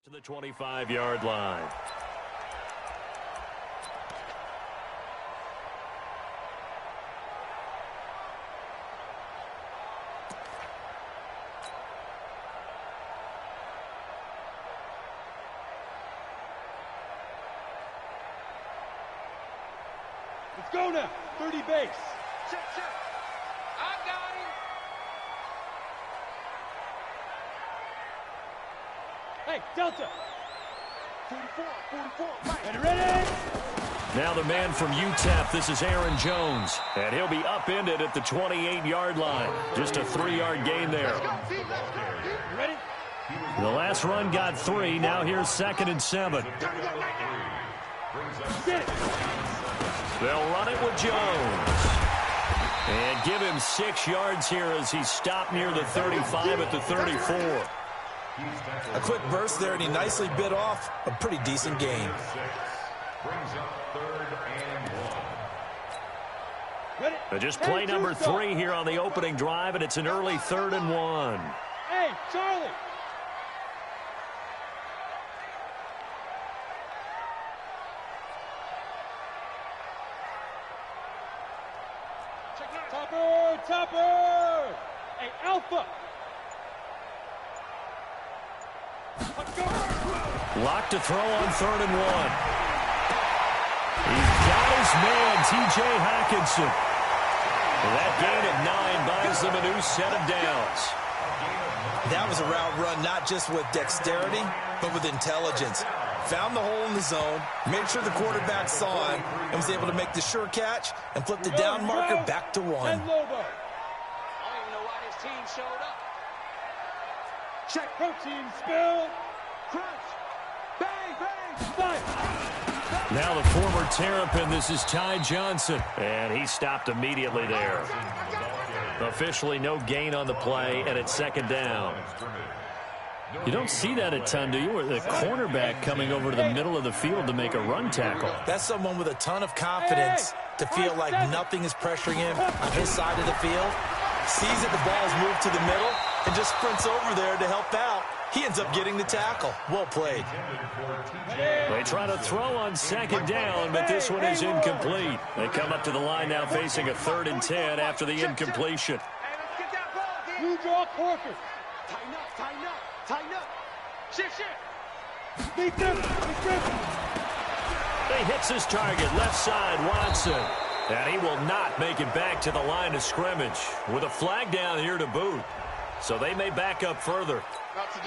To the 25-yard line. Let's go now. 30 base. Check. I got him. Hey, Delta. 44, right. Ready? Now the man from UTEP, this is Aaron Jones. And he'll be upended at the 28-yard line. Just a 3-yard gain there. Ready? The last run got 3. Now here's 2nd and 7. Get it. They'll run it with Jones. And give him 6 yards here as he stopped near the 35 at the 34. A quick burst there, and he nicely bit off a pretty decent gain. Just play number 3 here on the opening drive, and it's an early 3rd and 1. Hey, Charlie. Topper. Hey, Alpha. Locked to throw on 3rd and 1. He's got his man, T.J. Hockenson. That gain of 9 buys them a new set of downs. That was a route run not just with dexterity, but with intelligence. Found the hole in the zone, made sure the quarterback saw him, and was able to make the sure catch and flip the down marker back to 1. I don't even know why this team showed up. Check. Protein spill. Crunch. Bang. Now the former Terrapin, this is Ty Johnson. And he stopped immediately there. Officially no gain on the play, and it's 2nd down. You don't see that a ton, do you? Where the cornerback coming over to the middle of the field to make a run tackle. That's someone with a ton of confidence to feel like nothing is pressuring him on his side of the field. Sees that the ball's moved to the middle and just sprints over there to help out. He ends up getting the tackle. Well played. They try to throw on 2nd down, but this one is incomplete. They come up to the line now facing a 3rd and 10 after the incompletion. You draw Corker. Tighten up. Shift. Beat them. He hits his target, left side, Watson. And he will not make it back to the line of scrimmage with a flag down here to boot. So they may back up further.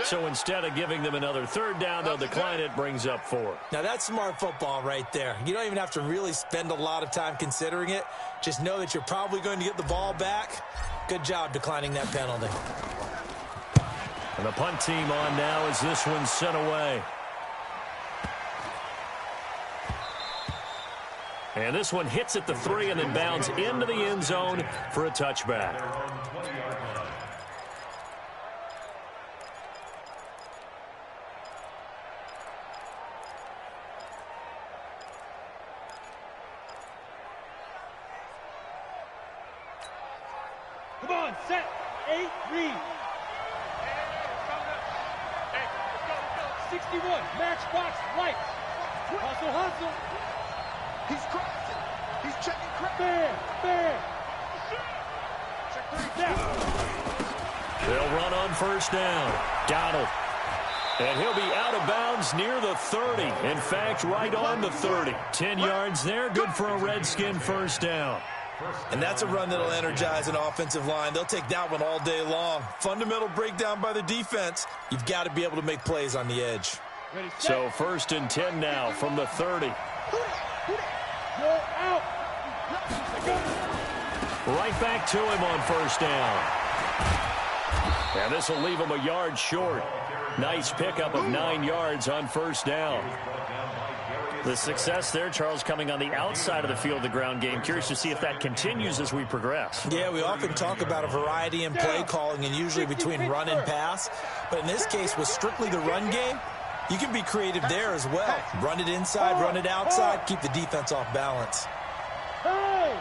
So instead of giving them another 3rd down, they'll decline it, brings up 4. Now that's smart football right there. You don't even have to really spend a lot of time considering it. Just know that you're probably going to get the ball back. Good job declining that penalty. And the punt team on now as this one's sent away. And this one hits at the 3 and then bounds into the end zone for a touchback. Come on, set. 8, read. 61, matchbox lights. Hustle. He's crossing. He's checking. Bam. Check 3 down. They'll run on 1st down. Donald. And he'll be out of bounds near the 30. In fact, right on the 30. 10 yards there. Good for a Redskin 1st down. And that's a run that'll energize an offensive line. They'll take that one all day long. Fundamental breakdown by the defense. You've got to be able to make plays on the edge. So 1st and 10 now from the 30. Go out. Right back to him on 1st down. And this will leave him a yard short. Nice pickup of 9 yards on 1st down. The success there, Charles, coming on the outside of the field, the ground game. Curious to see if that continues as we progress. Yeah, we often talk about a variety in play calling and usually between run and pass. But in this case, with strictly the run game, you can be creative there as well. Run it inside, run it outside, keep the defense off balance. Hey!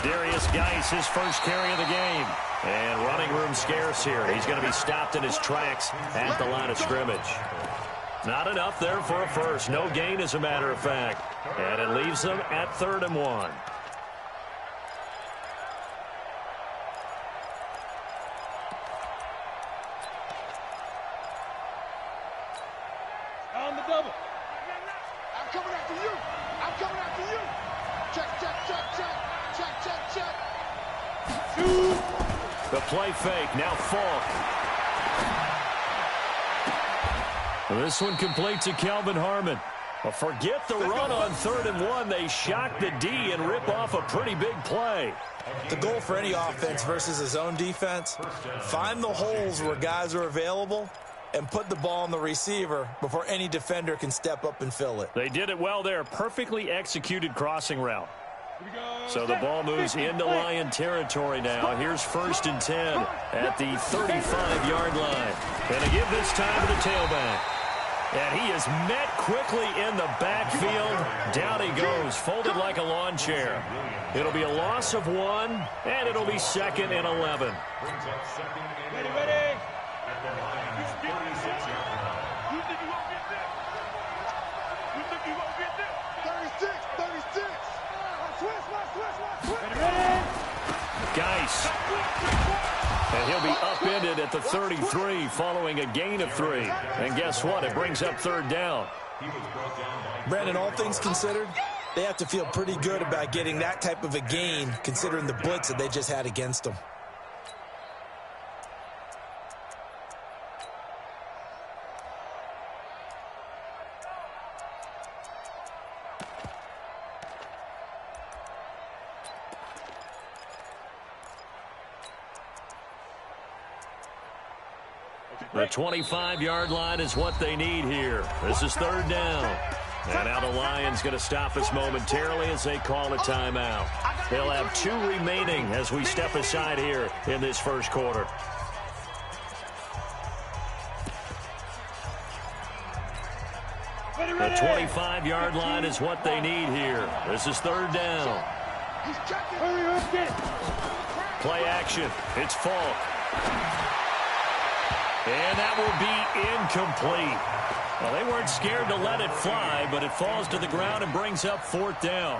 Darius Geis, his first carry of the game. And running room scarce here. He's going to be stopped in his tracks at the line of scrimmage. Not enough there for a first. No gain, as a matter of fact. And it leaves them at 3rd and 1. On the double. I'm coming after you. I'm coming after you. Check, check, check, check. Check, check, check. The play fake. Now Falk. This one complete to Calvin Harmon. Well, forget the run on 3rd and 1. They shock the D and rip off a pretty big play. The goal for any offense versus his own defense, find the holes where guys are available and put the ball on the receiver before any defender can step up and fill it. They did it well there. Perfectly executed crossing route. So the ball moves into Lion territory now. Here's 1st and 10 at the 35-yard line. And they give this time to the tailback. And he is met quickly in the backfield. Down he goes, folded like a lawn chair. It'll be a loss of 1, and it'll be 2nd and 11. Ready, ready. You think you won't get this? You think you won't get this? 36, 36. Switch. Ready, ready. Geis. And he'll be upended at the 33 following a gain of 3. And guess what? It brings up 3rd down. Brandon, all things considered, they have to feel pretty good about getting that type of a gain considering the blitz that they just had against them. The 25-yard line is what they need here. This is 3rd down. And now the Lions going to stop us momentarily as they call a timeout. They'll have 2 remaining as we step aside here in this first quarter. The 25-yard line is what they need here. This is 3rd down. Hurry up, get it. Play action. It's Falk. And that will be incomplete. Well, they weren't scared to let it fly, but it falls to the ground and brings up 4th down.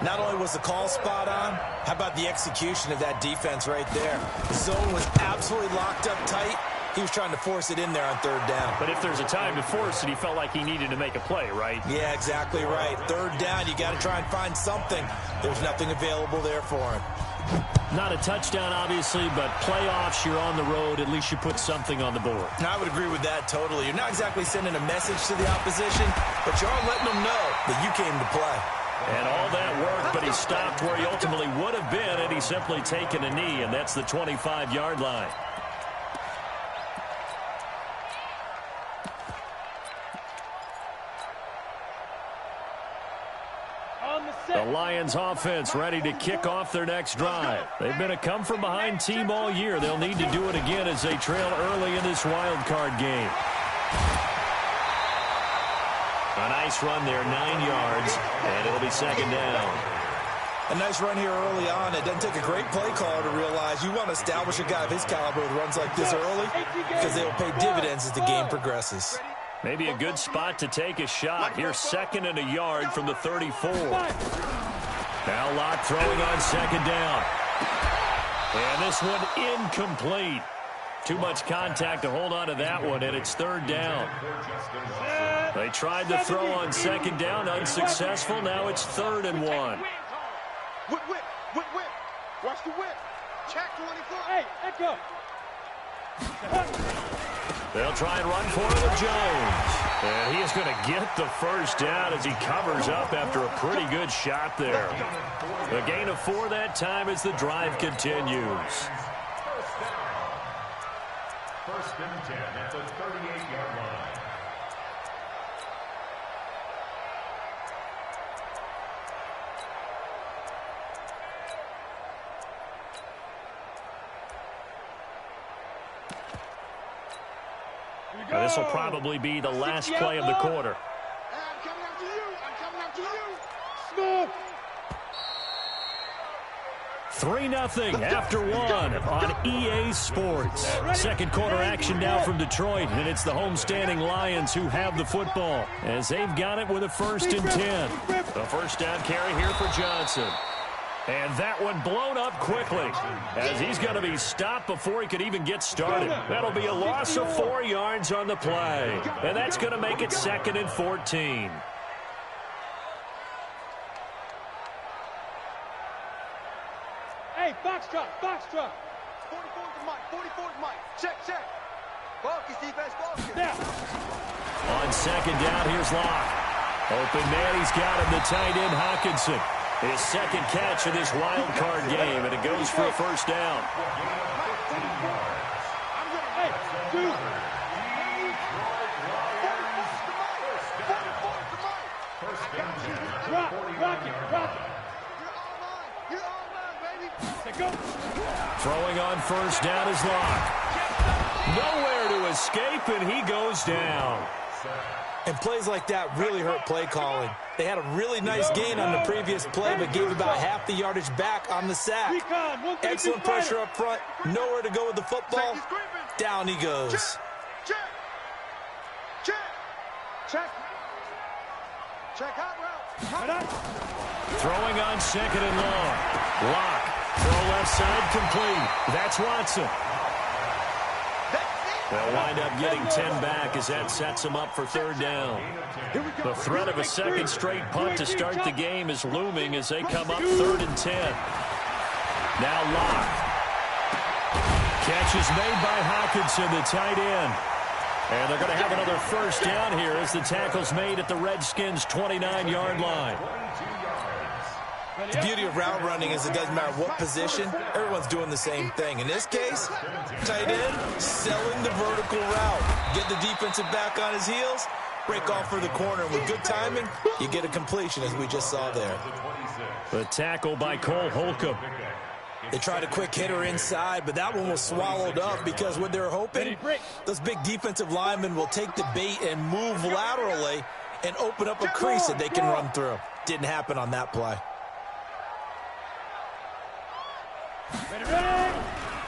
Not only was the call spot on, how about the execution of that defense right there? The zone was absolutely locked up tight. He was trying to force it in there on 3rd down. But if there's a time to force it, he felt like he needed to make a play, right? Yeah, exactly right. 3rd down, you got to try and find something. There's nothing available there for him. Not a touchdown, obviously, but playoffs, you're on the road. At least you put something on the board. I would agree with that totally. You're not exactly sending a message to the opposition, but you are letting them know that you came to play. And all that work, but he stopped where he ultimately would have been, and he's simply taken a knee, and that's the 25-yard line. The Lions offense ready to kick off their next drive. They've been a come-from-behind team all year. They'll need to do it again as they trail early in this wild card game. A nice run there, 9 yards, and it'll be 2nd down. A nice run here early on. It doesn't take a great play caller to realize you want to establish a guy of his caliber with runs like this early because they will pay dividends as the game progresses. Maybe a good spot to take a shot. Here's 2nd and a yard from the 34. Now Lott throwing on 2nd down. And this one incomplete. Too much contact to hold on to that one, and it's 3rd down. They tried to throw on 2nd down, unsuccessful. Now it's 3rd and 1. Whip. Watch the whip. Check 24. Hey, Echo. They'll try and run for it with Jones. And he is going to get the 1st down as he covers up after a pretty good shot there. A gain of 4 that time as the drive continues. 1st and 10 at the 38-yard line. Now, this will probably be the last play of the quarter. I'm coming after you. I'm coming after you. Smooth. 3-0 after one on EA Sports. Second quarter action now from Detroit, and it's the homestanding Lions who have the football as they've got it with a 1st and 10. The first down carry here for Johnson. And that one blown up quickly as he's going to be stopped before he could even get started. That'll be a loss of 4 yards on the play. And that's going to make it 2nd and 14. Hey, box truck, box truck. 44 to Mike, 44 to Mike. Check. Balkis defense, Balkis. Now. On 2nd down, here's Locke. Open man, he's got him, the tight end Hockenson. His 2nd catch in this wild card game, and it goes for a 1st down. Hey, dude. Rock it. You're all mine, baby. Let's go. Throwing on 1st down is Locke. Nowhere to escape, and he goes down. And plays like that really hurt play calling. They had a really nice gain on the previous play, but gave about half the yardage back on the sack. Excellent pressure up front. Nowhere to go with the football. Down he goes. Check hot route. Throwing on 2nd and long. Locke. Throw left side complete. That's Watson. They'll wind up getting 10 back as that sets them up for 3rd down. The threat of a 2nd straight punt to start the game is looming as they come up 3rd and 10. Now Locke. Catch is made by Hockenson, the tight end. And they're going to have another 1st down here as the tackle's made at the Redskins' 29-yard line. The beauty of route running is it doesn't matter what position, everyone's doing the same thing. In this case, tight end selling the vertical route. Get the defensive back on his heels, break off for the corner. And with good timing, you get a completion as we just saw there. The tackle by Cole Holcomb. They tried a quick hitter inside, but that one was swallowed up because what they're hoping, those big defensive linemen will take the bait and move laterally and open up a crease that they can run through. Didn't happen on that play.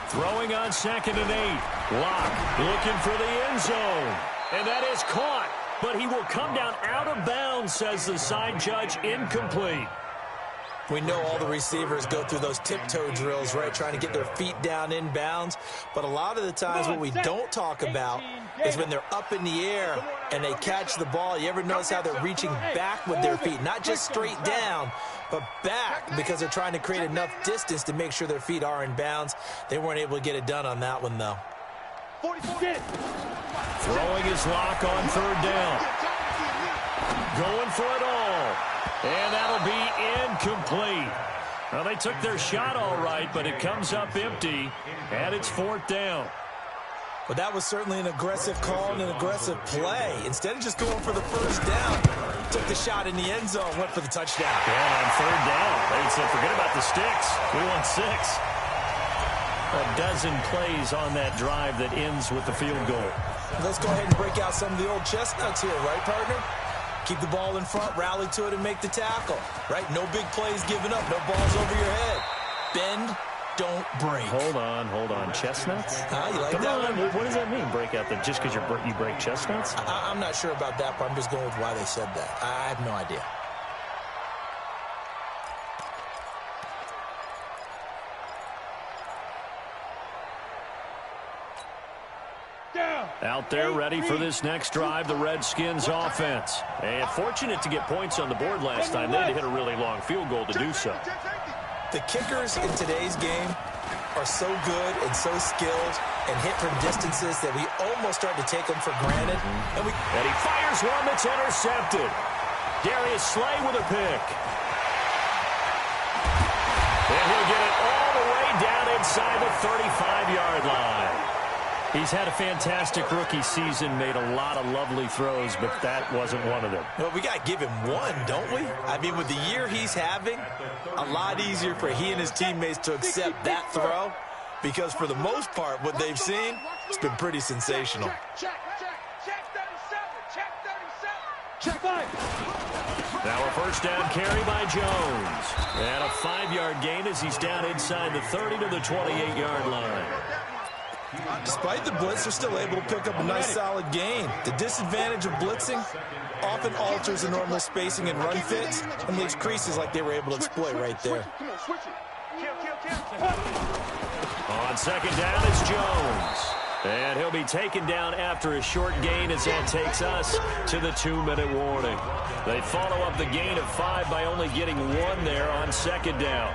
Throwing on 2nd and 8. Locke looking for the end zone. And that is caught. But he will come down out of bounds, says the side judge. Incomplete. We know all the receivers go through those tiptoe drills, right, trying to get their feet down in bounds. But a lot of the times what we don't talk about is when they're up in the air and they catch the ball. You ever notice how they're reaching back with their feet? Not just straight down, but back because they're trying to create enough distance to make sure their feet are in bounds. They weren't able to get it done on that one, though. Throwing his Locke on 3rd down. Going for it all. And that'll be incomplete. Well, they took their shot all right, but it comes up empty, and it's 4th down. But that was certainly an aggressive call and an aggressive play. Instead of just going for the 1st down, took the shot in the end zone, went for the touchdown. And on 3rd down, they said, forget about the sticks. We want 6. A dozen plays on that drive that ends with the field goal. Let's go ahead and break out some of the old chestnuts here, right, partner? Keep the ball in front, rally to it, and make the tackle, right? No big plays given up, no balls over your head. Bend, don't break. Hold on. Chestnuts? You like Come that on, one? what does that mean, break out? Just because you break chestnuts? I'm not sure about that, but I'm just going with why they said that. I have no idea. Out there ready for this next drive, the Redskins offense. And fortunate to get points on the board last time. They had to hit a really long field goal to do so. The kickers in today's game are so good and so skilled and hit from distances that we almost start to take them for granted. And he fires one that's intercepted. Darius Slay with a pick. And he'll get it all the way down inside the 35-yard line. He's had a fantastic rookie season, made a lot of lovely throws, but that wasn't one of them. Well, we got to give him one, don't we? I mean, with the year he's having, a lot easier for he and his teammates to accept that throw because for the most part, what they've seen, it's been pretty sensational. Check 37. Check 5. Now a first down carry by Jones. And a 5-yard gain as he's down inside the 30 to the 28-yard line. Despite the blitz, they're still able to pick up a nice solid gain. The disadvantage of blitzing often alters the normal spacing and run fits and leaves creases like they were able to exploit right there. On second down is Jones. And he'll be taken down after a short gain as that takes us to the 2-minute warning. They follow up the gain of 5 by only getting 1 there on second down.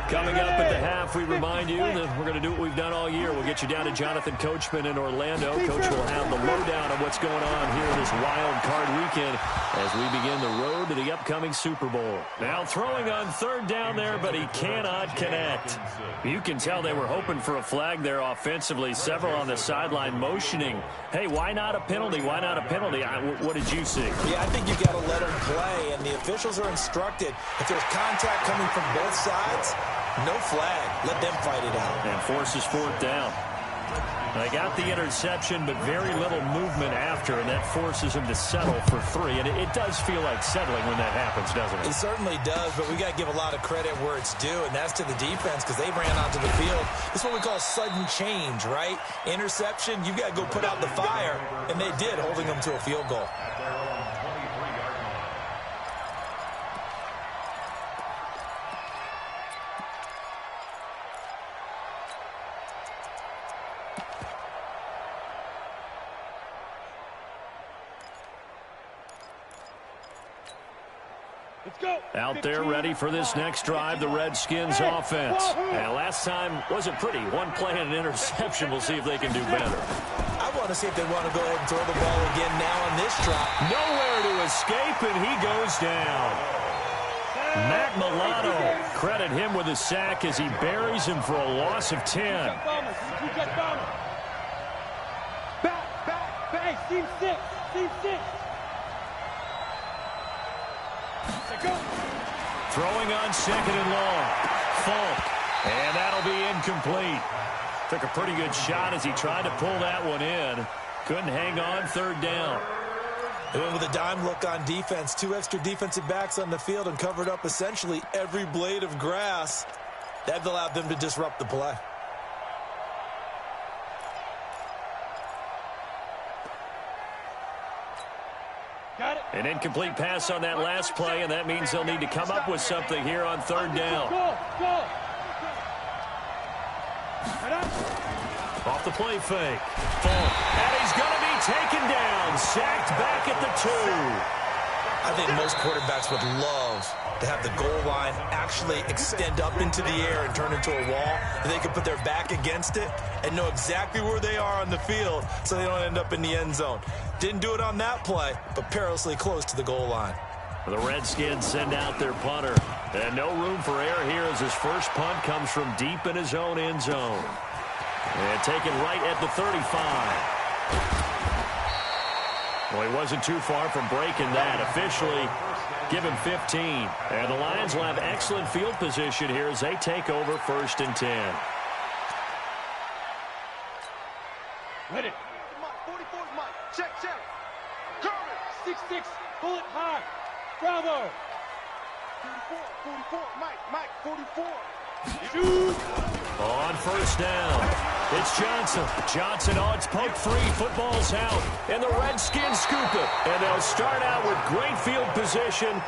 Coming up at the half, we remind you that we're going to do what we've done all year. We'll get you down to Jonathan Coachman in Orlando. Coach will have the lowdown of what's going on here this wild card weekend as we begin the road to the upcoming Super Bowl. Now throwing on third down there, but he cannot connect. You can tell they were hoping for a flag there offensively. Several on the sideline motioning. Hey, why not a penalty? Why not a penalty? What did you see? Yeah, I think you got to let them play, and the officials are instructed if there's contact coming from both sides, no flag. Let them fight it out. And forces fourth down. They got the interception, but very little movement after, and that forces him to settle for 3. And it does feel like settling when that happens, doesn't it? It certainly does, but we got to give a lot of credit where it's due, and that's to the defense because they ran onto the field. This is what we call sudden change, right? Interception, you got to go put out the fire, and they did, holding them to a field goal. Out there ready for this next drive, the Redskins offense. And last time wasn't pretty. 1 play and an interception. We'll see if they can do better. I want to see if they want to go ahead and throw the ball again now on this drive. Nowhere to escape, and he goes down. Matt Milano, credit him with a sack as he buries him for a loss of 10. Back, team 6, team 6. Throwing on second and long. Falk. And that'll be incomplete. Took a pretty good shot as he tried to pull that one in. Couldn't hang on third down. They went with a dime look on defense. 2 extra defensive backs on the field and covered up essentially every blade of grass. That allowed them to disrupt the play. An incomplete pass on that last play, and that means they'll need to come up with something here on third down. Off the play fake. Falk. And he's going to be taken down. Sacked back at the 2. I think most quarterbacks would love to have the goal line actually extend up into the air and turn into a wall, and they can put their back against it and know exactly where they are on the field so they don't end up in the end zone. Didn't do it on that play, but perilously close to the goal line. The Redskins send out their punter. And no room for error here as his first punt comes from deep in his own end zone. And taken right at the 35. Well, he wasn't too far from breaking that. Officially, give him 15. And the Lions will have excellent field position here as they take over 1st and 10. Ready. Mike, 44 Mike. Check. Cover. 6-6. Pull it high. Bravo. 44. Mike, 44. Shoot. On first down, it's Johnson. Johnson on, it's poked free. Football's out, and the Redskins scoop it. And they'll start out with great field position.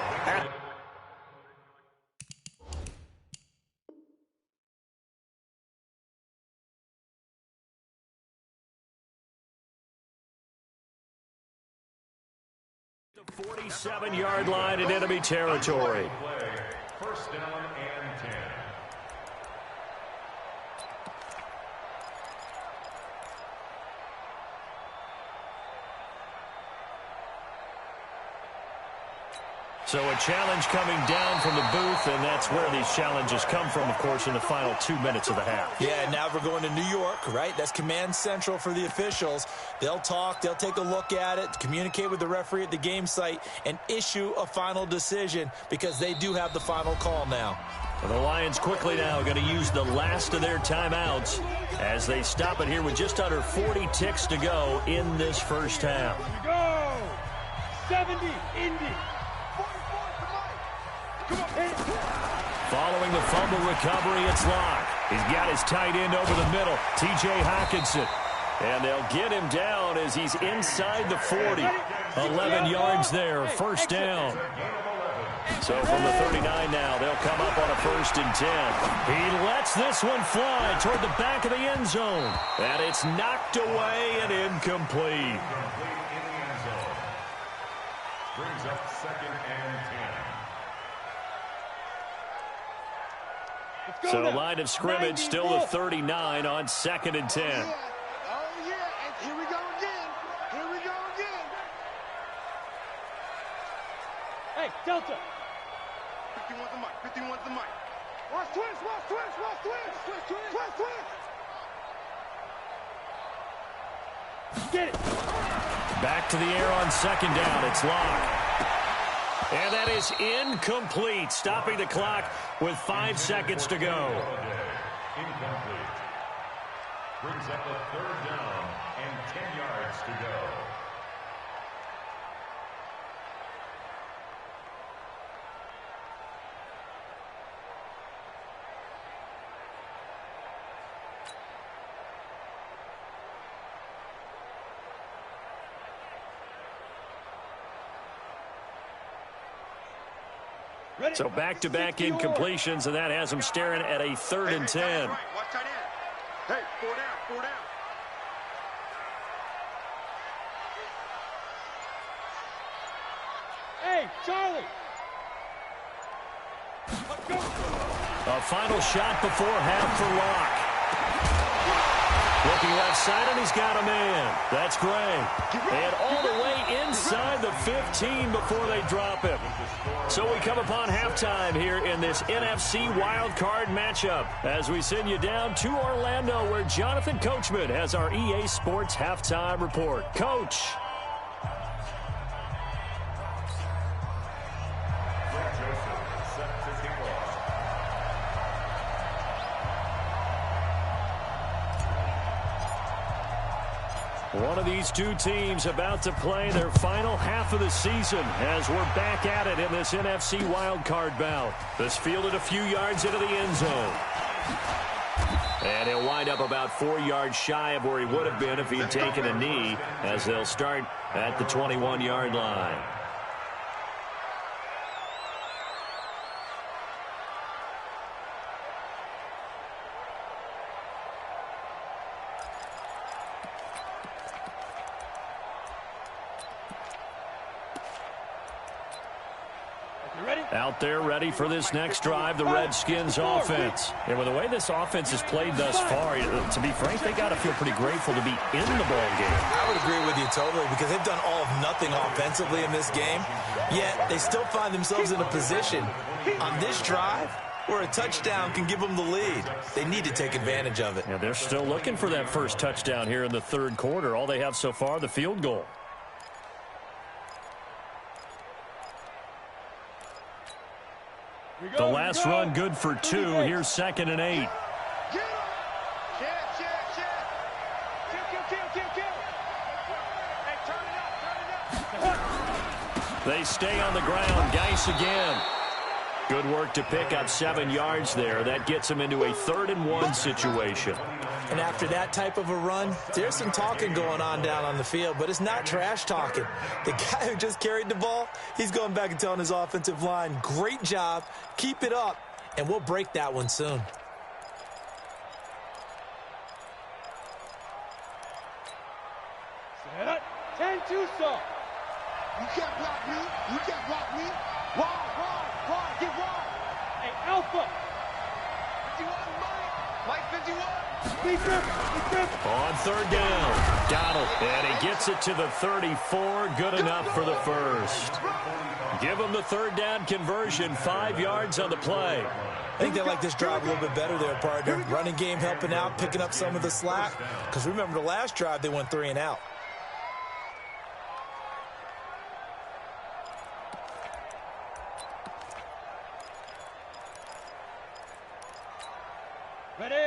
The 47-yard line in enemy territory. First down and 10. So a challenge coming down from the booth, and that's where these challenges come from, of course, in the final 2 minutes of the half. Yeah, now we're going to New York, right? That's command central for the officials. They'll talk, they'll take a look at it, communicate with the referee at the game site, and issue a final decision because they do have the final call now. And the Lions quickly now going to use the last of their timeouts as they stop it here with just under 40 ticks to go in this first half. Go. 70, Indy. 44 to Mike. Come on, hit it. Following the fumble recovery, it's Locke. He's got his tight end over the middle, T.J. Hockenson. And they'll get him down as he's inside the 40. 11 yards there, first down. So from the 39 now, they'll come up on a 1st and 10. He lets this one fly toward the back of the end zone. And it's knocked away and incomplete. Brings up 2nd and 10. So line of scrimmage still the 39 on 2nd and 10. Oh, yeah, and here we go again. Here we go again. Hey, Delta. 51 to Mike. 51 to Mike. Watch twist, watch twist, watch twist. Twist, twist, twist, twist. Get it. Back to the air on 2nd down. It's Locke. And that is incomplete, stopping the clock with 5 seconds to go. Incomplete. Brings up a 3rd down and 10 yards to go. So back-to-back incompletions, and that has them staring at a 3rd and 10. Watch tight end. Hey, 4 down, 4 down. Hey, Charlie. Let's go. A final shot before half for Locke. Looking left side, and he's got a man. That's Gray. And all the way inside the 15 before they drop him. So we come upon halftime here in this NFC wildcard matchup as we send you down to Orlando where Jonathan Coachman has our EA Sports halftime report. Coach. One of these two teams about to play their final half of the season as we're back at it in this NFC wildcard bout. This fielded a few yards into the end zone. And he'll wind up about 4 yards shy of where he would have been if he had taken a knee as they'll start at the 21-yard line. Out there ready for this next drive, the Redskins offense. And with the way this offense has played thus far, to be frank, they got to feel pretty grateful to be in the ball game. I would agree with you totally because they've done all of nothing offensively in this game, yet they still find themselves in a position on this drive where a touchdown can give them the lead. They need to take advantage of it. Yeah, they're still looking for that first touchdown here in the 3rd quarter. All they have so far, the field goal. The last run good for 2. Here's 2nd and 8. Get him. Check. Kill. Hey, turn it up. They stay on the ground. Geis again. Good work to pick up 7 yards there. That gets them into a 3rd and 1 situation. And after that type of a run, there's some talking going on down on the field, but it's not trash talking. The guy who just carried the ball, he's going back and telling his offensive line, great job, keep it up, and we'll break that one soon. Set up. 10 Tucson. You can't block me. Wide. Get wide. Hey, Alpha. 51, Mike 51. On 3rd down, Donald, and he gets it to the 34. Good enough for the first. Give him the 3rd down conversion, 5 yards on the play. I think they like this drive a little bit better there, partner. Running game helping out, picking up some of the slack. Because remember the last drive, they went 3 and out.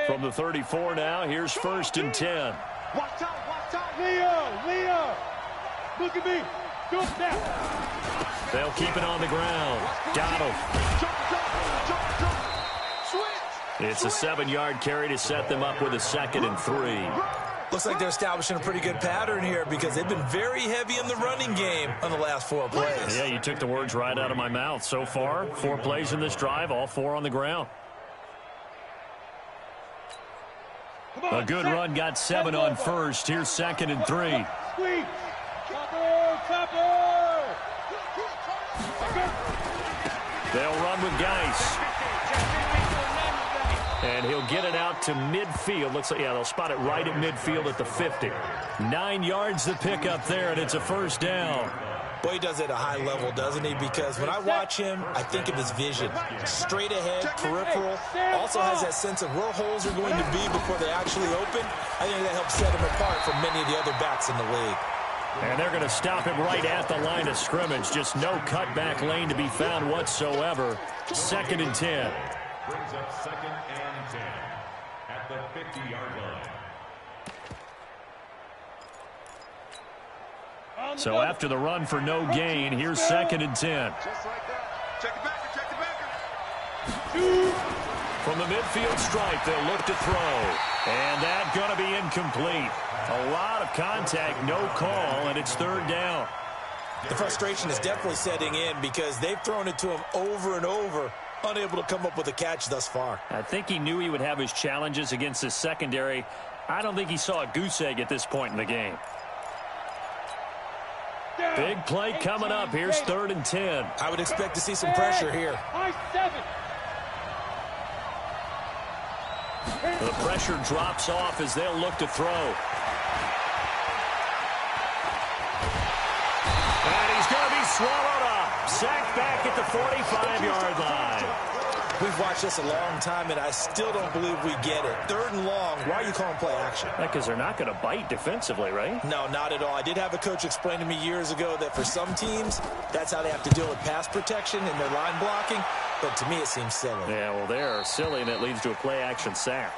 From the 34 now, here's 1st and 10. Watch out. Leo. Look at me. They'll keep it on the ground. Donald. It's a 7-yard carry to set them up with a 2nd and 3. Looks like they're establishing a pretty good pattern here because they've been very heavy in the running game on the last 4 plays. Yeah, you took the words right out of my mouth. So far, 4 plays in this drive, all 4 on the ground. A good run got 7 on first. Here's 2nd and 3. They'll run with Geis. And he'll get it out to midfield. Looks like, yeah, they'll spot it right at midfield at the 50. 9 yards to pick up there, and it's a 1st down. Boy, he does it at a high level, doesn't he? Because when I watch him, I think of his vision. Straight ahead, peripheral. Also has that sense of where holes are going to be before they actually open. I think that helps set him apart from many of the other backs in the league. And they're going to stop him right at the line of scrimmage. Just no cutback lane to be found whatsoever. 2nd and 10. Brings up 2nd and 10 at the 50-yard line. So after the run for no gain, here's 2nd and 10. Just like that. Check it back. Check it back. From the midfield stripe, they'll look to throw. And that's going to be incomplete. A lot of contact, no call, and it's 3rd down. The frustration is definitely setting in because they've thrown it to him over and over, unable to come up with a catch thus far. I think he knew he would have his challenges against his secondary. I don't think he saw a goose egg at this point in the game. Big play coming up. Here's 3rd and 10. I would expect to see some pressure here. The pressure drops off as they'll look to throw. And he's going to be swallowed up. Sacked back at the 45-yard line. We've watched this a long time, and I still don't believe we get it. 3rd and long. Why are you calling play action? Because they're not going to bite defensively, right? No, not at all. I did have a coach explain to me years ago that for some teams, that's how they have to deal with pass protection and their line blocking. But to me, it seems silly. Yeah, well, they're silly, and it leads to a play-action sack.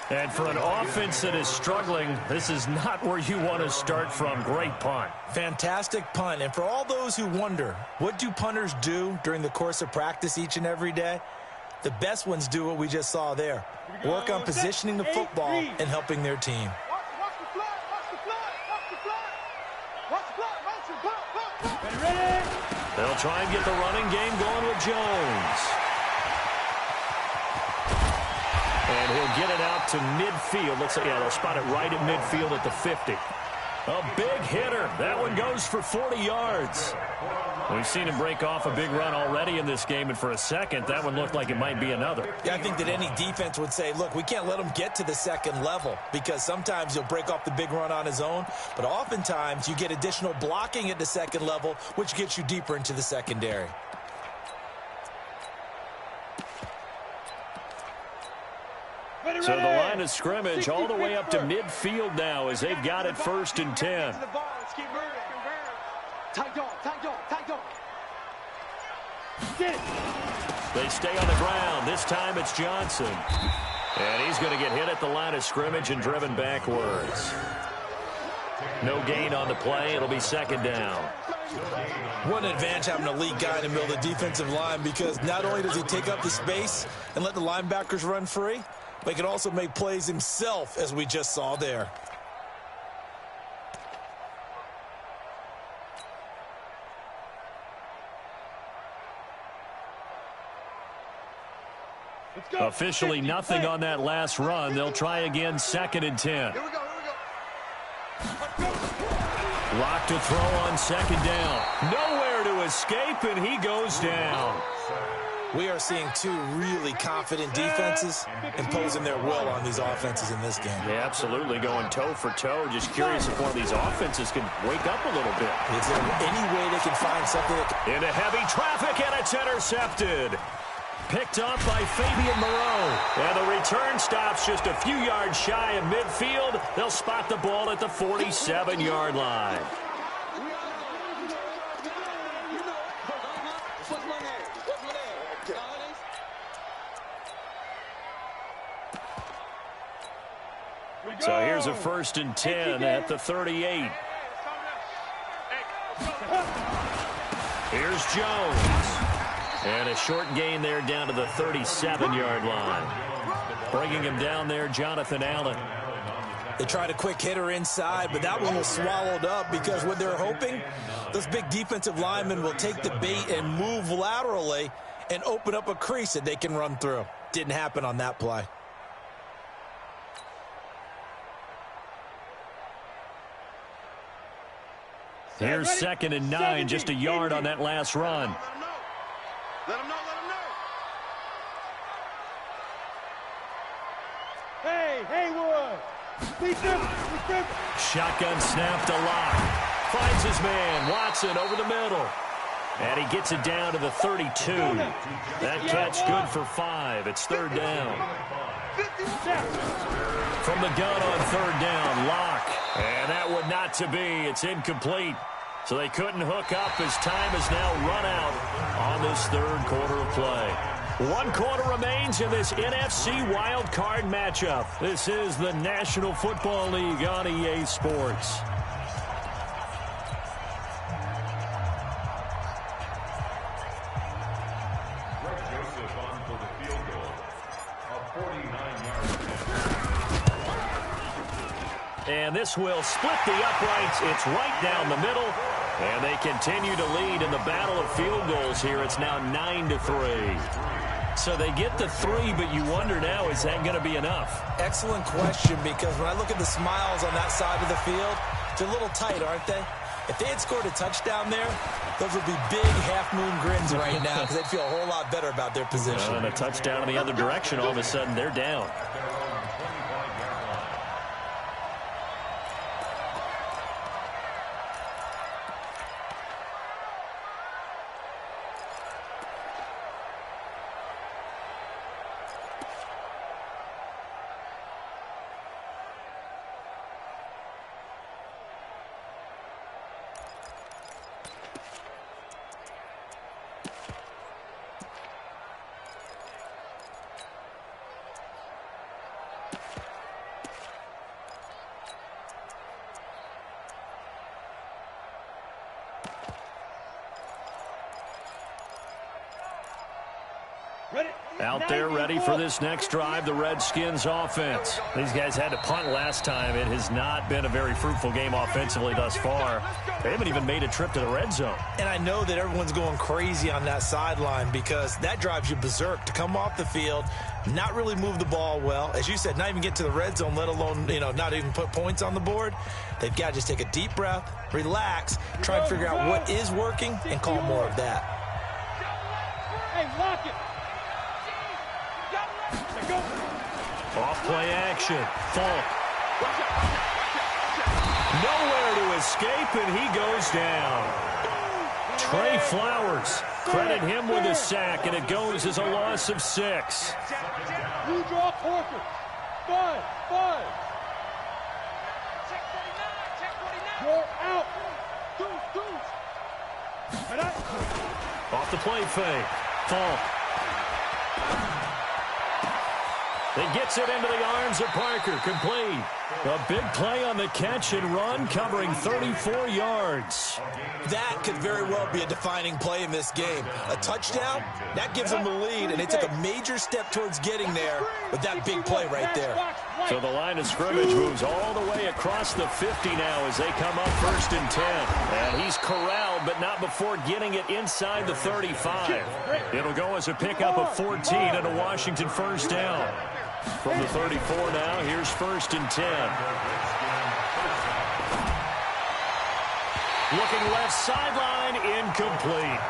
And for an offense that is struggling, this is not where you want to start from. Great punt. Fantastic punt. And for all those who wonder, what do punters do during the course of practice each and every day? The best ones do what we just saw there. Work on positioning the football and helping their team. Watch the fly. Watch the fly. Watch the fly. Watch the fly. Watch the fly. Ready? They'll try and get the running game going with Jones. And he'll get it out to midfield. Looks like, yeah, they'll spot it right at midfield at the 50. A big hitter. That one goes for 40 yards. We've seen him break off a big run already in this game, and for a second, that one looked like it might be another. Yeah, I think that any defense would say, look, we can't let him get to the 2nd level because sometimes he'll break off the big run on his own, but oftentimes you get additional blocking at the 2nd level, which gets you deeper into the secondary. So the line of scrimmage all the way up to midfield now as they've got it 1st and 10. They stay on the ground. This time it's Johnson. And he's going to get hit at the line of scrimmage and driven backwards. No gain on the play. It'll be 2nd down. What an advantage having a elite guy in the middle of the defensive line because not only does he take up the space and let the linebackers run free, but he can also make plays himself, as we just saw there. Officially nothing on that last run. They'll try again, 2nd and 10. Here we go. Lock to throw on 2nd down. Nowhere to escape, and he goes down. We are seeing 2 really confident defenses imposing their will on these offenses in this game. Yeah, absolutely, going toe for toe. Just curious if one of these offenses can wake up a little bit. Is there any way they can find something that Into heavy traffic, and it's intercepted. Picked up by Fabian Moreau. And the return stops just a few yards shy of midfield. They'll spot the ball at the 47-yard line. So here's a 1st and 10 at the 38. Here's Jones. And a short gain there down to the 37-yard line. Bringing him down there, Jonathan Allen. They tried a quick hitter inside, but that one was swallowed up because what they're hoping, those big defensive linemen will take the bait and move laterally and open up a crease that they can run through. Didn't happen on that play. Here's 2nd and 9, just a yard on that last run. Let him know. Hey, Haywood. Shotgun snap to Locke. Finds his man, Watson, over the middle. And he gets it down to the 32. That catch good for 5. It's 3rd down. From the gun on 3rd down, Locke. And that would not to be. It's incomplete. So they couldn't hook up as time is now run out on this 3rd quarter of play. 1 quarter remains in this NFC wild card matchup. This is the National Football League on EA Sports. And this will split the uprights. It's right down the middle. And they continue to lead in the battle of field goals here. It's now 9-3. So they get the 3, but you wonder now, is that going to be enough? Excellent question, because when I look at the smiles on that side of the field, they're a little tight, aren't they? If they had scored a touchdown there, those would be big half-moon grins right now because they'd feel a whole lot better about their position. And a touchdown in the other direction, all of a sudden they're down. Out there ready for this next drive, the Redskins offense. These guys had to punt last time. It has not been a very fruitful game offensively thus far. They haven't even made a trip to the red zone. And I know that everyone's going crazy on that sideline because that drives you berserk to come off the field, not really move the ball well. As you said, not even get to the red zone, let alone, not even put points on the board. They've got to just take a deep breath, relax, try and figure out what is working, and call more of that. Hey, lock it. Off play action. Falk. Nowhere to escape, and he goes down. Trey Flowers. Credit him with a sack, and it goes as a loss of 6. You draw Corker. 5. You're out. Off the play fake. Falk. He gets it into the arms of Parker. Complete. A big play on the catch and run, covering 34 yards. That could very well be a defining play in this game. A touchdown, that gives them the lead, and they took a major step towards getting there with that big play right there. So the line of scrimmage moves all the way across the 50 now as they come up 1st and 10. And he's corralled, but not before getting it inside the 35. It'll go as a pickup of 14 and a Washington 1st down. From the 34 now, here's 1st and 10. Looking left sideline, incomplete.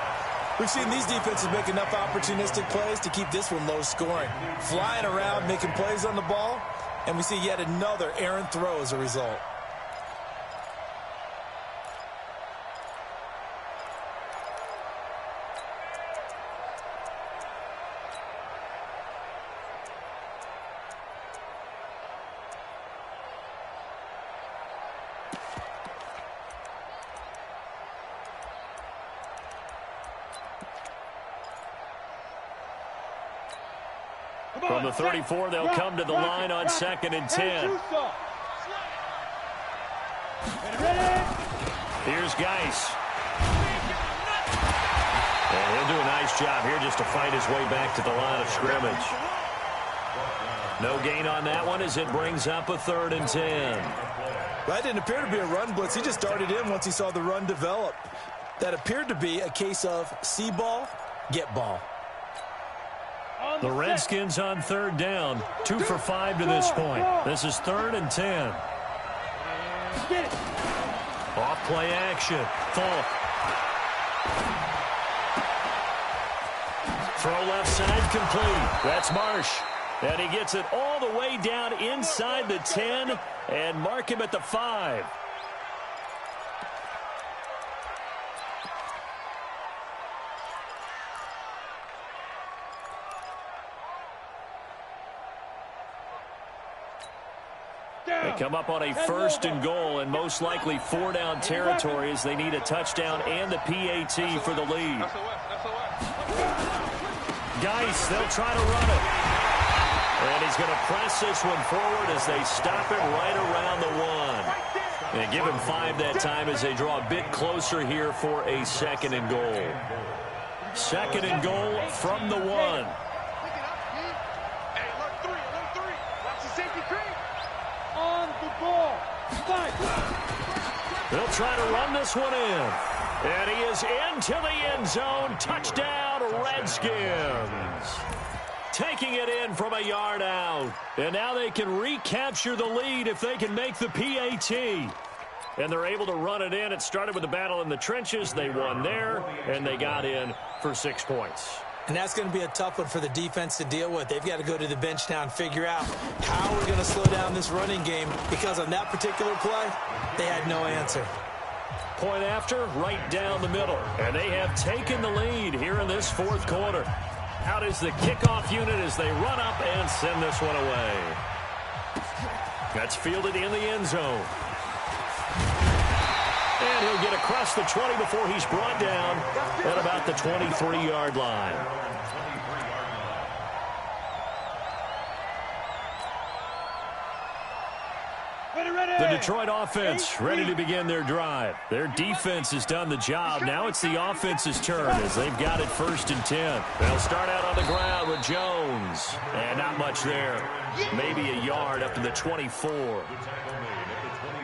We've seen these defenses make enough opportunistic plays to keep this one low scoring. Flying around, making plays on the ball, and we see yet another errant throw as a result. From the 34, they'll come to the line on 2nd and 10. Here's Geis. And he'll do a nice job here just to fight his way back to the line of scrimmage. No gain on that one as it brings up a 3rd and 10. That didn't appear to be a run blitz. He just darted in once he saw the run develop. That appeared to be a case of see ball, get ball. The Redskins on 3rd down. 2 for 5 to this point. This is 3rd and 10. Off play action. Falk. Throw left side complete. That's Marsh. And he gets it all the way down inside the 10 and mark him at the 5. They come up on a 1st and goal and most likely 4-down territory as they need a touchdown and the PAT for the lead. Geis, they'll try to run it. And he's going to press this one forward as they stop him right around the 1. And give him 5 that time as they draw a bit closer here for a 2nd and goal. 2nd and goal from the 1. They'll try to run this one in. And he is into the end zone. Touchdown, Redskins. Taking it in from a yard out. And now they can recapture the lead if they can make the PAT. And they're able to run it in. It started with a battle in the trenches. They won there, and they got in for 6 points. And that's going to be a tough one for the defense to deal with. They've got to go to the bench now and figure out how we're going to slow down this running game, because on that particular play, they had no answer. Point after, right down the middle. And they have taken the lead here in this 4th quarter. Out is the kickoff unit as they run up and send this one away. That's fielded in the end zone. And he'll get across the 20 before he's brought down at about the 23-yard line. The Detroit offense ready to begin their drive. Their defense has done the job. Now it's the offense's turn as they've got it 1st and 10. They'll start out on the ground with Jones. And not much there. Maybe a yard up to the 24.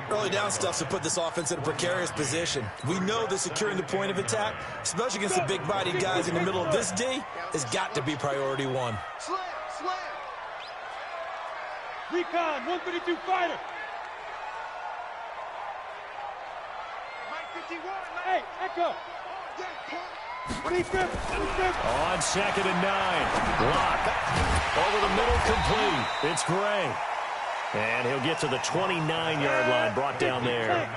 Early down stuff to put this offense in a precarious position. We know that securing the point of attack, especially against the big-bodied guys in the middle of this D, has got to be priority 1. Slam, slam. Recon, 132 fighter. Mike 51, Hey, Echo. On 2nd and 9. Block. Over the middle, complete. It's Gray. And he'll get to the 29-yard line, brought down there.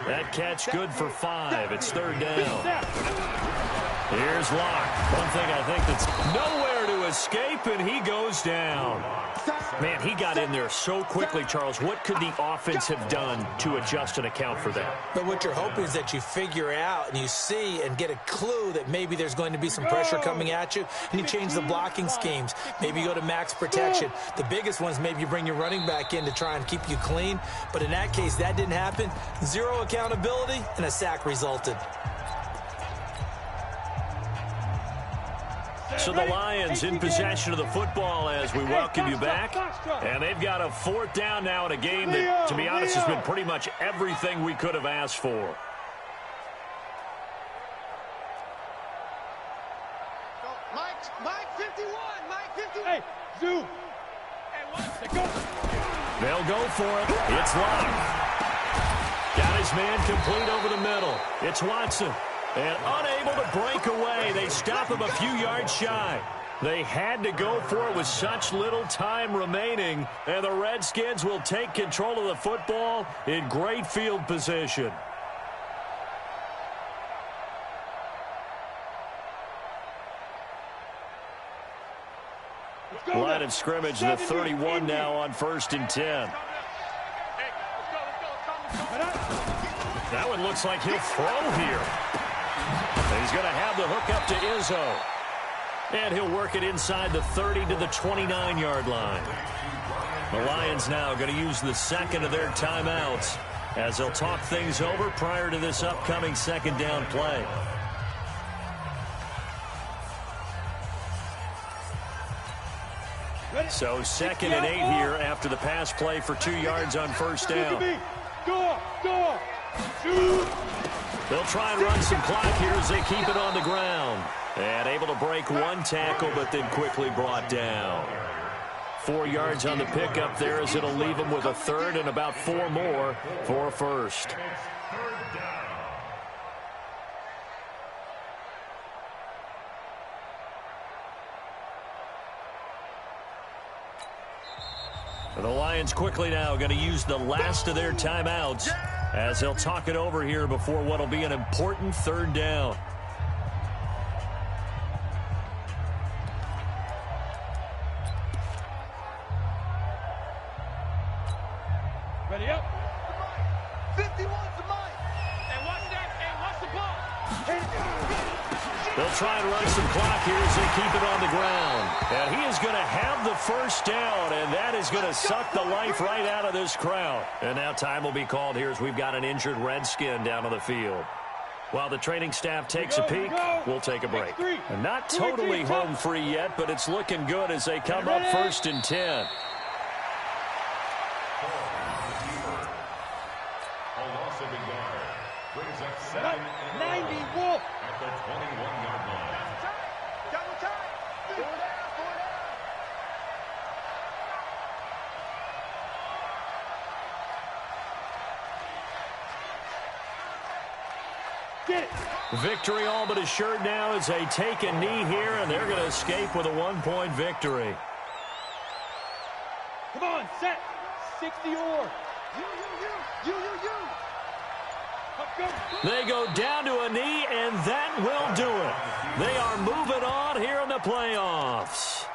That catch good for 5. It's 3rd down. Here's Locke. One thing I think that's nowhere to escape, and he goes down. Man, he got in there so quickly, Charles. What could the offense have done to adjust and account for that? But what you're hoping is that you figure out and you see and get a clue that maybe there's going to be some pressure coming at you, and you change the blocking schemes. Maybe you go to max protection. The biggest one is maybe you bring your running back in to try and keep you clean. But in that case, that didn't happen. 0 accountability, and a sack resulted. So the Lions in possession of the football as we welcome you back. And they've got a 4th down now in a game that, to be honest, has been pretty much everything we could have asked for. Mike 51, Mike 51. Hey, Zoo. They'll go for it. It's Locke. Got his man complete over the middle. It's Watson. And unable to break away. They stop him a few yards shy. They had to go for it with such little time remaining. And the Redskins will take control of the football in great field position. Line of scrimmage, the 31 now on 1st and 10. That one looks like he'll throw here. He's going to have the hook up to Izzo. And he'll work it inside the 30 to the 29-yard line. The Lions now going to use the 2nd of their timeouts as they'll talk things over prior to this upcoming 2nd down play. So 2nd and 8 here after the pass play for 2 yards on first down. They'll try and run some clock here as they keep it on the ground. And able to break 1 tackle, but then quickly brought down. 4 yards on the pickup there as it'll leave them with a 3rd and about 4 more for a first. The Lions quickly now going to use the last of their timeouts as they'll talk it over here before what will be an important 3rd down. Ready up. 51's the mic. And watch that. And watch the ball. They'll try and run some clock here as they keep it on the ground. And he is going to have the first down, and that is going to suck the life right out of this crowd. And now time will be called here as we've got an injured Redskin down on the field. While the training staff takes a peek, we'll take a break. And not totally home free yet, but it's looking good as they come up 1st and 10. Brings up 2nd and 90, Wolf. at the 21-yard line. Double time. Go down. Get it. Victory all but assured now as they take a knee here, and they're going to escape with a 1-point victory. Come on, set. 60 or. You. They go down to a knee, and that will do it. They are moving on here in the playoffs.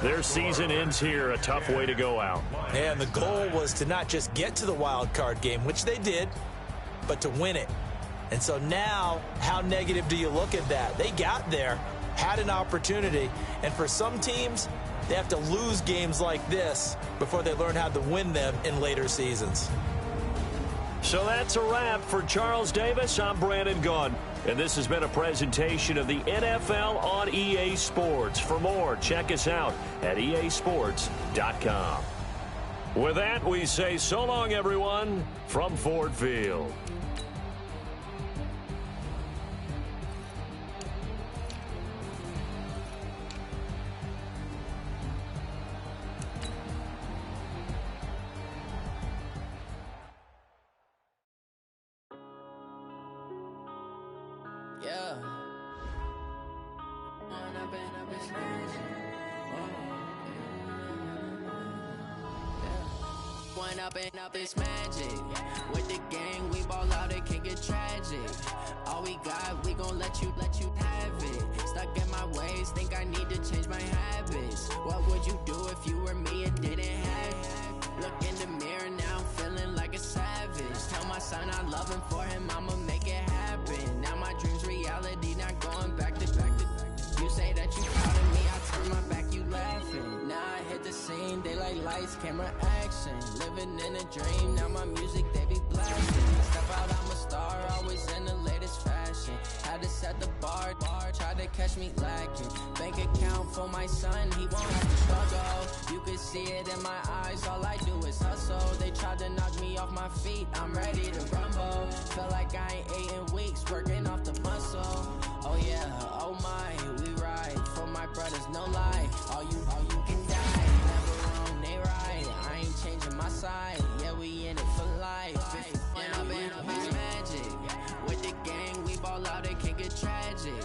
Their season ends here. A tough way to go out. And the goal was to not just get to the wild card game, which they did, but to win it. And so now, how negative do you look at that? They got there, had an opportunity, and for some teams, they have to lose games like this before they learn how to win them in later seasons. So that's a wrap for Charles Davis. I'm Brandon Gunn, and this has been a presentation of the NFL on EA Sports. For more, check us out at easports.com. With that, we say so long, everyone, from Ford Field. Yeah. Up is magic. With the gang, we ball out, it can get tragic. All we got, we gon' let you have it. Stuck in my ways, think I need to change my habits. What would you do if you were me and didn't have it? Look in the mirror now, I'm feeling like a savage. Tell my son I love him, for him I'ma make it happen. Now my dream's reality, not going back to back to. You say that you proud of me, I turn my back, you laughing. Now I hit the scene, they like lights, camera, action. Living in a dream, now my music, they be blasting. Step out, I'm a star, always in the latest fashion. Had to set the bar, tried to catch me lacking. Bank account for my son, he won't have to struggle. You can see it in my eyes, all I do is hustle. They tried to knock me off my feet, I'm ready to rumble. Feel like I ain't ate in weeks, working off the muscle. Oh yeah, oh my, we ride for my brothers, no lie. All you can die, never wrong, they right. I ain't changing my side, yeah, we in it for life. When I've been up, it's magic. With the gang, we ball out, it can get tragic.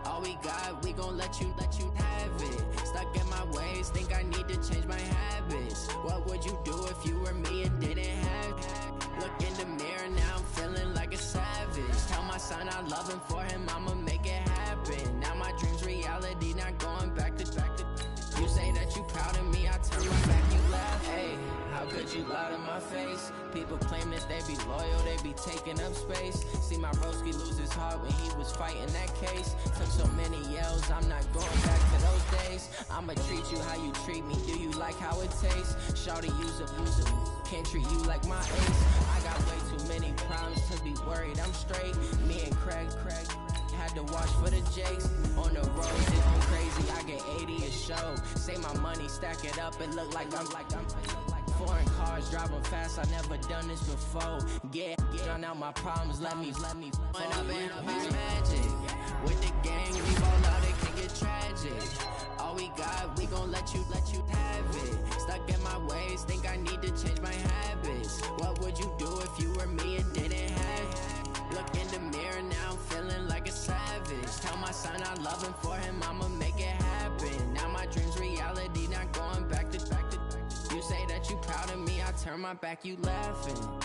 All we got, we gon' let you have it. Stuck in my ways, think I need to change my habits. What would you do if you were me and didn't have it? Look in the mirror now, I'm feeling like a savage. Tell my son I love him, for him I'ma make it happen. Now my dream's reality, not going back to. You say that you proud of me, I turn my back, you laugh. Hey, how could you lie to my face? People claim that they be loyal, they be taking up space. See my broski lose his heart when he was 5. fighting that case. Took so many yells, I'm not going back to those days. I'ma treat you how you treat me, do you like how it tastes? Shawty, use a can't treat you like my ace. I got way too many problems to be worried, I'm straight. Me and Craig had to watch for the Jakes. On the road, it's going crazy, I get 80 a show. Say my money, stack it up, it look like I'm foreign cars, driving fast, I never done this before. Get drown out my problems, let me When I've been magic. With the gang, we ball out, it can get tragic. All we got, we gon' let you have it. Stuck in my ways, think I need to change my habits. What would you do if you were me and didn't have it? Look in the mirror now, I'm feeling like a savage. Tell my son I love him, for him I'ma make it happen. Now my dream's reality, not going back to. You say that you proud of me, I turn my back, you laughing.